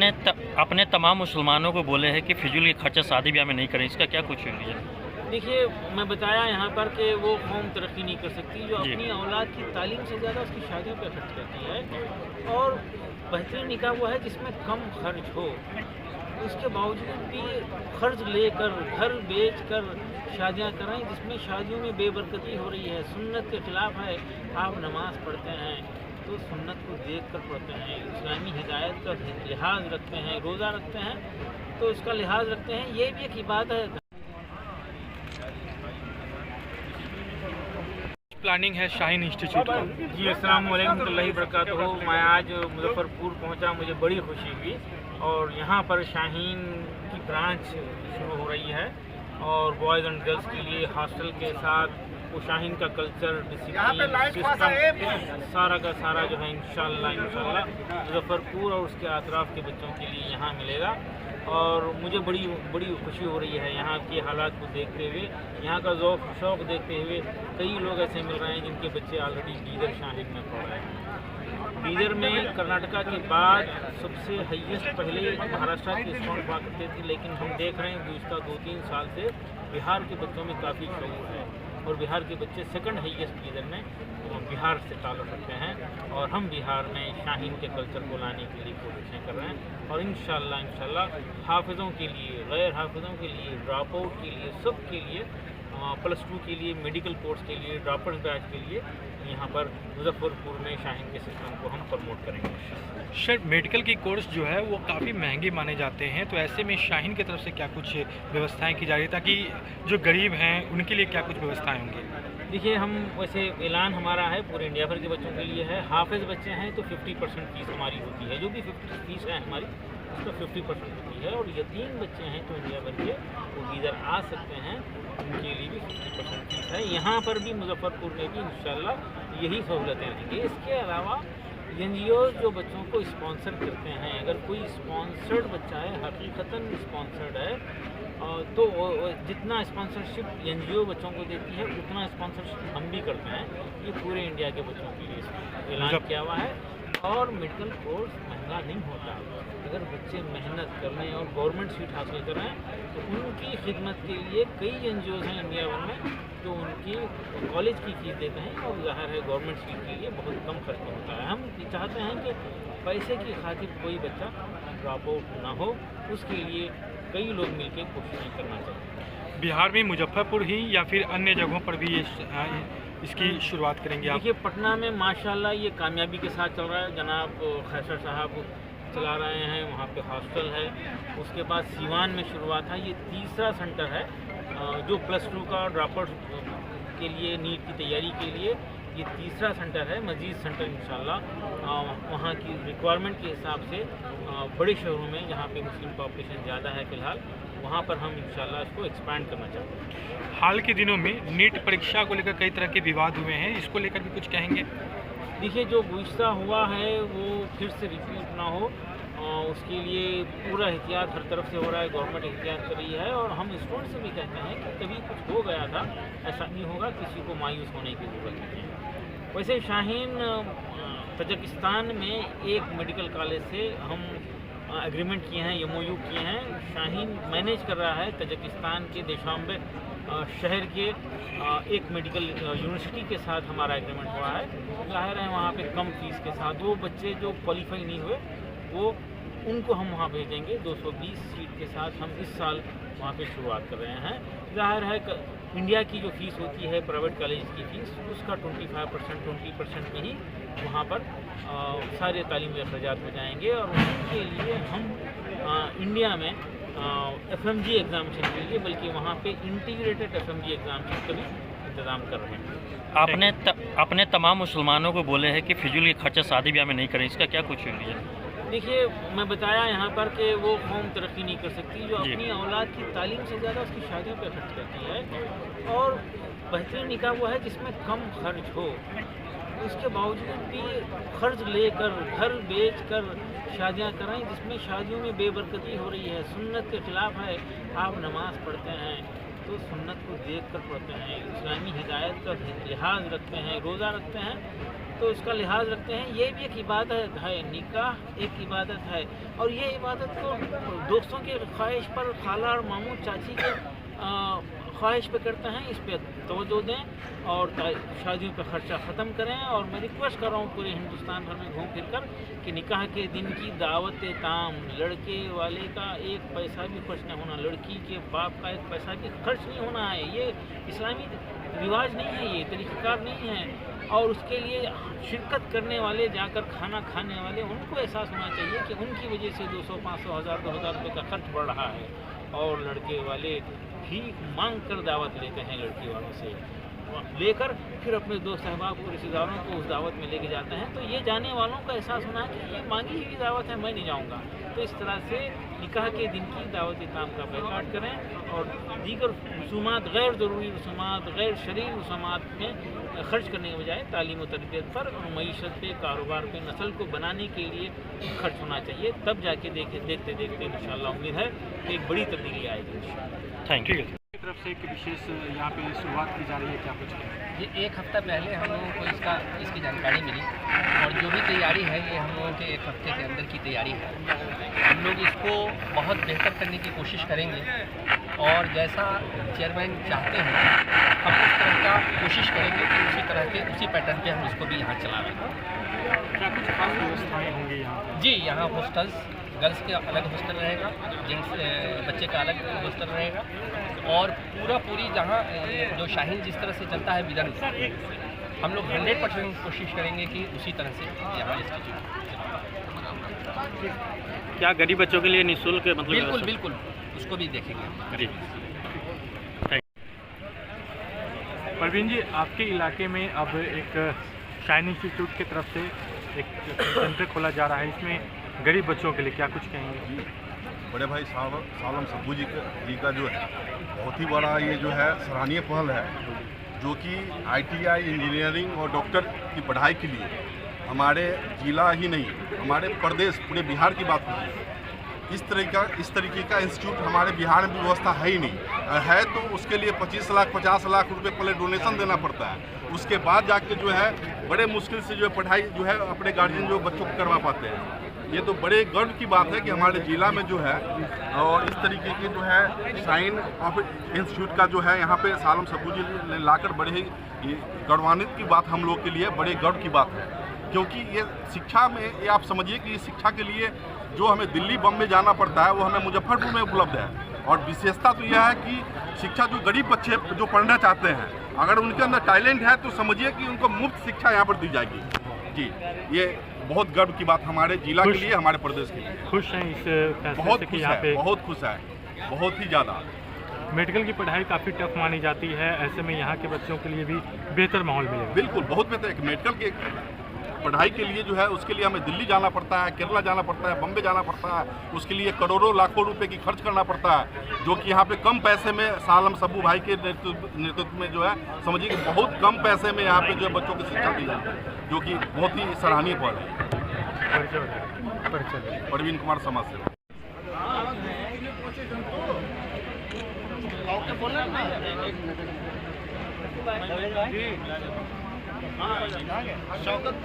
अपने तमाम मुसलमानों को बोले हैं कि फिजूल के खर्चा शादी ब्याह में नहीं करें, इसका क्या कुछ है? देखिए, मैं बताया यहाँ पर कि वो कौम तरक्की नहीं कर सकती जो जी। अपनी औलाद की तालीम से ज़्यादा उसकी शादियों पर खर्च करती है। और बेहतरीन निकाह वो है जिसमें कम खर्च हो, उसके बावजूद भी खर्च लेकर घर बेच कर शादियाँ कराएं जिसमें शादियों में बेबरकती हो रही है, सुन्नत के ख़िलाफ़ है। आप नमाज़ पढ़ते हैं तो सुन्नत को देख कर पढ़ते हैं, इस्लामी हिदायत का लिहाज रखते हैं, रोज़ा रखते हैं तो उसका लिहाज रखते हैं, ये भी एक इबादत है। प्लानिंग है शाहीन इंस्टीट्यूट का। जी, अस्सलाम वालेकुम रहमतुल्लाहि बरकातहू। मैं आज मुजफ्फरपुर पहुंचा, मुझे बड़ी खुशी हुई और यहाँ पर शाहीन की ब्रांच शुरू हो रही है और बॉयज़ एंड गर्ल्स के लिए हॉस्टल के साथ वो शाहीन का कल्चर डिसिप्लिन सिस्टम सारा का सारा जो है इंशाल्लाह मुजफ्फरपुर और उसके अतराफ़ के बच्चों के लिए यहाँ मिलेगा। और मुझे बड़ी खुशी हो रही है यहाँ के हालात को देखते हुए, यहाँ का शौक़ देखते हुए। कई लोग ऐसे मिल रहे हैं जिनके बच्चे ऑलरेडी बीदर शाहीन में पढ़ रहे हैं। बीदर में कर्नाटका के बाद सबसे हाईएस्ट पहले महाराष्ट्र के स्टूडेंट हुआ करते थे, लेकिन हम देख रहे हैं गुज़श्ता 2-3 साल से बिहार के बच्चों में काफ़ी शौक़ है और बिहार के बच्चे सेकंड हाईएस्ट बीदर में बिहार से ताल्लुक़ रखते हैं। और हम बिहार में शाहीन के कल्चर को लाने के लिए कोशिशें कर रहे हैं और इंशाल्लाह हाफिज़ों के लिए, गैर हाफिज़ों के लिए, ड्रॉप आउट के लिए, सब के लिए, +2 के लिए, मेडिकल कोर्स के लिए, ड्रॉपर्स बैच के लिए यहाँ पर मुजफ्फरपुर में शाहीन के सिस्टम को हम प्रमोट करेंगे। सर, मेडिकल की कोर्स जो है वो काफ़ी महंगे माने जाते हैं, तो ऐसे में शाहीन की तरफ से क्या कुछ व्यवस्थाएं की जा रही है ताकि जो गरीब हैं उनके लिए क्या कुछ व्यवस्थाएं होंगी? देखिए, हम वैसे ऐलान हमारा है पूरे इंडिया भर के बच्चों के लिए है। हाफिज़ बच्चे हैं तो 50% फीस हमारी होती है, जो भी 50 फीस है हमारी उसका 50% होती है। और यतीम बच्चे हैं तो इंडिया भर के वो इधर आ सकते हैं, उनके लिए भी 50% फीस है। यहाँ पर भी मुजफ्फरपुर में भी इंशाल्लाह यही सहूलतें रहेंगी। इसके अलावा NGO जो बच्चों को स्पॉन्सर करते हैं, अगर कोई स्पॉन्सर्ड बच्चा है, हकीकतन स्पॉन्सर्ड है, तो जितना स्पॉन्सरशिप NGO बच्चों को देती है उतना स्पॉन्सरशिप हम भी करते हैं। ये पूरे इंडिया के बच्चों के लिए ऐलान किया हुआ है। और मेडिकल कोर्स महंगा नहीं होता, अगर बच्चे मेहनत कर रहे हैं और गवर्नमेंट सीट हासिल कर रहे हैं तो उनकी खिदमत के लिए कई NGOs हैं इंडिया भर में जो उनकी कॉलेज की फीस देते हैं और ज़ाहिर है गवर्नमेंट सीट के लिए बहुत कम खर्च होता है। हम चाहते हैं कि पैसे की खातिर कोई बच्चा ड्रॉप आउट ना हो, उसके लिए कई लोग मिलकर कोशिशें करना चाहिए। बिहार में मुजफ्फरपुर ही या फिर अन्य जगहों पर भी इसकी शुरुआत करेंगे आप? देखिए, पटना में माशाल्लाह ये कामयाबी के साथ चल रहा है। जनाब खैसर साहब चला रहे हैं, वहाँ पे हॉस्टल है। उसके बाद सीवान में शुरुआत है, ये तीसरा सेंटर है जो +2 का ड्रॉपर्स के लिए, नीट की तैयारी के लिए ये तीसरा सेंटर है। मज़ीद सेंटर इंशाल्लाह वहाँ की रिक्वायरमेंट के हिसाब से बड़े शहरों में जहाँ पे मुस्लिम पॉपुलेशन ज़्यादा है फ़िलहाल, वहाँ पर हम इंशाल्लाह इसको एक्सपैंड करना चाहते हैं। हाल के दिनों में नीट परीक्षा को लेकर कई तरह के विवाद हुए हैं, इसको लेकर भी कुछ कहेंगे? देखिए, जो गुज़श्ता हुआ है वो फिर से रिपीट ना हो, उसके लिए पूरा एहतियात हर तरफ से हो रहा है, गवर्नमेंट एहतियात कर रही है। और हम स्टूडेंट से भी कहते हैं कि कभी कुछ हो गया था, ऐसा नहीं होगा, किसी को मायूस होने की ज़रूरत नहीं है। वैसे शाहीन तजाकिस्तान में एक मेडिकल कॉलेज से हम एग्रीमेंट किए हैं, MOU किए हैं। शाहीन मैनेज कर रहा है तजाकिस्तान के देशाम्बे शहर के एक मेडिकल यूनिवर्सिटी के साथ हमारा एग्रीमेंट हुआ है। ज़ाहिर है वहाँ पे कम फीस के साथ वो बच्चे जो क्वालिफाई नहीं हुए वो उनको हम वहाँ भेजेंगे। 220 सीट के साथ हम इस साल वहाँ पे शुरुआत कर रहे हैं। ज़ाहिर है इंडिया की जो फ़ीस होती है प्राइवेट कॉलेज की फ़ीस, उसका 25% 20% में ही वहाँ पर सारे तालीमी अखराजात हो जाएंगे। और उनके लिए हम इंडिया में FMG एग्ज़ामिनेशन के लिए, बल्कि वहाँ पे इंटीग्रेटेड FMG एग्ज़ामिनेशन का भी इंतज़ाम कर रहे हैं। अपने तमाम मुसलमानों को बोले हैं कि फिजूल के खर्चा शादी ब्याह में नहीं करें, इसका क्या कुछ है? देखिए, मैं बताया यहाँ पर कि वो कौम तरक्की नहीं कर सकती जो अपनी औलाद की तालीम से ज़्यादा उसकी शादियों पर खर्च करती है। और बेहतरीन निकाह वो है जिसमें कम खर्च हो, उसके बावजूद भी खर्च लेकर घर बेच कर शादियाँ कराएं जिसमें शादियों में बेबरकती हो रही है, सुन्नत के ख़िलाफ़ है। आप नमाज़ पढ़ते हैं तो सुन्नत को देख कर पढ़ते हैं, इस्लामी हिदायत का लिहाज रखते हैं, रोज़ा रखते हैं तो उसका लिहाज रखते हैं। ये भी एक इबादत है, निकाह एक इबादत है और ये इबादत को दोस्तों के ख्वाहिश पर, खाला और मामू चाची के ख्वाहिश पे करते हैं, इस पे तवज्जो दें और शादियों पे ख़र्चा ख़त्म करें। और मैं रिक्वेस्ट कर रहा हूँ पूरे हिंदुस्तान भर में घूम फिर कर कि निकाह के दिन की दावत ताम, लड़के वाले का एक पैसा भी खर्च नहीं होना, लड़की के बाप का एक पैसा भी खर्च नहीं होना है। ये इस्लामी रिवाज नहीं है, ये तरीक़ाकार नहीं है। और उसके लिए शिरकत करने वाले, जाकर खाना खाने वाले, उनको एहसास होना चाहिए कि उनकी वजह से 200, 500, 1000, 2000 रुपये का खर्च बढ़ रहा है। और लड़के वाले भीख मांग कर दावत लेते हैं, लड़की वालों से लेकर फिर अपने दोस्त अहबाब को, रिश्तेदारों को उस दावत में लेके जाते हैं। तो ये जाने वालों का एहसास होना है कि ये मांगी हुई दावत है, मैं नहीं जाऊँगा। तो इस तरह से निकाह के दिन की दावत ताम का बैकाट करें और दीगर रसूमात, गैर ज़रूरी रसूमात, गैर शरीर रसूमात में खर्च करने के बजाय तालीम और तरबियत पर और मईशत पे, कारोबार पे, नस्ल को बनाने के लिए खर्च होना चाहिए। तब जाके देखते देखते इंशाअल्लाह उम्मीद है कि एक बड़ी तब्दीली आएगी। Thank you. की तरफ से एक विशेष यहाँ पे शुरुआत की जा रही है, क्या कुछ है? ये एक हफ़्ता पहले हम लोगों को इसकी जानकारी मिली और जो भी तैयारी है ये हम लोगों के एक हफ़्ते के अंदर की तैयारी है। हम लोग इसको बहुत बेहतर करने की कोशिश करेंगे और जैसा चेयरमैन चाहते हैं हम उस तरह का कोशिश करेंगे कि उसी पैटर्न पे हम इसको भी यहाँ चलाएँ। क्या कुछ खास व्यवस्थाएँ होंगी यहाँ? जी, यहाँ हॉस्टल्स, गर्ल्स के अलग हॉस्टल रहेगा, जेंट्स बच्चे का अलग हॉस्टल रहेगा और पूरी जहाँ जो शाहीन जिस तरह से चलता है विदन, हम लोग 100% कोशिश करेंगे कि उसी तरह से यहाँ क्या गरीब बच्चों के लिए निःशुल्क मतलब? बिल्कुल उसको भी देखेंगे। जी, परवीन जी, आपके इलाके में अब एक शाहीन इंस्टीट्यूट की तरफ से एक सेंटर खोला जा रहा है, इसमें गरीब बच्चों के लिए क्या कुछ कहेंगे? बड़े भाई सालम सब्बू जी का जो है बहुत ही बड़ा ये जो है सराहनीय पहल है, जो कि ITI इंजीनियरिंग और डॉक्टर की पढ़ाई के लिए हमारे जिला ही नहीं, हमारे प्रदेश, पूरे बिहार की बात होती है। इस तरीके का इंस्टीट्यूट हमारे बिहार में व्यवस्था है ही नहीं है। तो उसके लिए 25 लाख 50 लाख रुपए पहले डोनेशन देना पड़ता है, उसके बाद जाके जो है बड़े मुश्किल से जो है पढ़ाई जो है अपने गार्जियन जो बच्चों को करवा पाते हैं। ये तो बड़े गर्व की बात है कि हमारे ज़िला में जो है और इस तरीके के जो है शाहीन ऑफ इंस्टीट्यूट का जो है यहाँ पे सालम सब्बू जी ने लाकर बड़े ही गौरवान्वित की बात हम लोग के लिए बड़े गर्व की बात है। क्योंकि ये शिक्षा में, ये आप समझिए कि शिक्षा के लिए जो हमें दिल्ली, बम्बई जाना पड़ता है वो हमें मुजफ्फरपुर में उपलब्ध है। और विशेषता तो यह है कि शिक्षा जो गरीब बच्चे जो पढ़ना चाहते हैं, अगर उनके अंदर टैलेंट है तो समझिए कि उनको मुफ्त शिक्षा यहाँ पर दी जाएगी। जी, ये बहुत गर्व की बात हमारे जिला के लिए, हमारे प्रदेश के लिए। खुश हैं इस फैसले बहुत से खुश कि यहाँ पे? बहुत खुश है, बहुत ही ज़्यादा। मेडिकल की पढ़ाई काफ़ी टफ मानी जाती है, ऐसे में यहाँ के बच्चों के लिए भी बेहतर माहौल मिलेगा। बिल्कुल, बहुत बेहतर है। मेडिकल के पढ़ाई के लिए जो है उसके लिए हमें दिल्ली जाना पड़ता है, केरला जाना पड़ता है, बम्बई जाना पड़ता है, उसके लिए करोड़ों लाखों रुपए की खर्च करना पड़ता है, जो कि यहाँ पे कम पैसे में सालम सब्बू भाई के नेतृत्व में जो है समझिए कि बहुत कम पैसे में यहाँ पे जो है बच्चों की शिक्षा दी जाती है, जो कि बहुत ही सराहनीय पहल है। परवीन कुमार, समाज सेवा। शौकत